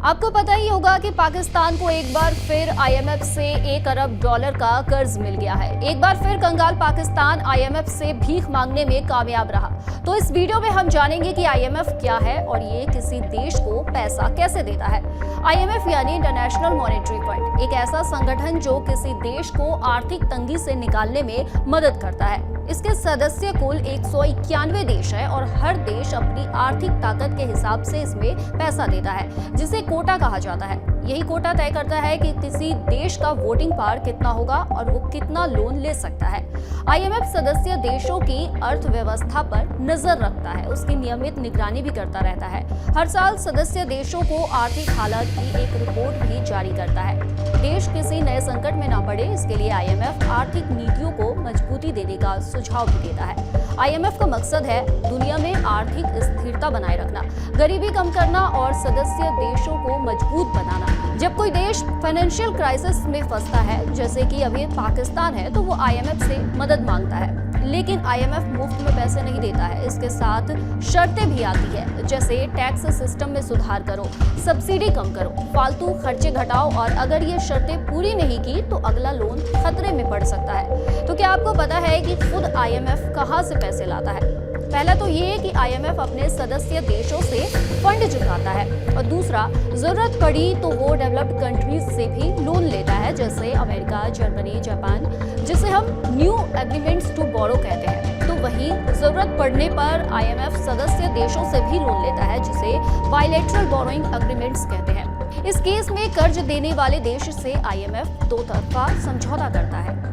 आपको पता ही होगा कि पाकिस्तान को एक बार फिर आईएमएफ से $1 अरब का कर्ज मिल गया है। एक बार फिर कंगाल पाकिस्तान आईएमएफ से भीख मांगने में कामयाब रहा। तो इस वीडियो में हम जानेंगे कि आईएमएफ क्या है और ये किसी देश को पैसा कैसे देता है। आईएमएफ यानी इंटरनेशनल मॉनेटरी फंड एक ऐसा संगठन जो किसी देश को आर्थिक तंगी से निकालने में मदद करता है। इसके सदस्य कुल 191 देश है और हर देश अपनी आर्थिक ताकत के हिसाब से इसमें पैसा देता है, जिसे कोटा कहा जाता है। यही कोटा तय करता है कि किसी देश का वोटिंग पावर कितना होगा और वो कितना लोन ले सकता है। आईएमएफ सदस्य देशों की अर्थव्यवस्था पर नजर रखता है, उसकी नियमित निगरानी भी करता रहता है। हर साल सदस्य देशों को आर्थिक हालात की एक रिपोर्ट भी जारी करता है। देश किसी नए संकट में ना पड़े, इसके लिए आईएमएफ आर्थिक नीतियों को मजबूती देने का सुझाव भी देता है। आईएमएफ का मकसद है दुनिया में आर्थिक स्थिरता बनाए रखना, गरीबी कम करना और सदस्य देशों को मजबूत बनाना। जब कोई देश फाइनेंशियल क्राइसिस में फंसता है, जैसे कि अभी पाकिस्तान है, तो वो आईएमएफ से मदद मांगता है। लेकिन आईएमएफ मुफ्त में पैसे नहीं देता है, इसके साथ शर्तें भी आती है, जैसे टैक्स सिस्टम में सुधार करो, सब्सिडी कम करो, फालतू खर्चे घटाओ और अगर ये शर्तें पूरी नहीं की तो अगला लोन खतरे में पड़ सकता है। तो क्या आपको पता है कि खुद आईएमएफ कहाँ से पैसे लाता है? पहला तो ये कि आईएमएफ अपने सदस्य देशों से फंड जुटाता है और दूसरा, जरूरत पड़ी तो वो डेवलप्ड कंट्रीज से भी लोन लेता है, जैसे अमेरिका, जर्मनी, जापान, जिसे हम न्यू एग्रीमेंट्स टू बोरो कहते हैं। तो वहीं जरूरत पड़ने पर आईएमएफ सदस्य देशों से भी लोन लेता है, जिसे बायलैटरल बोरोइंग एग्रीमेंट्स कहते हैं। इस केस में कर्ज देने वाले देश से आईएमएफ दो तरफा समझौता करता है।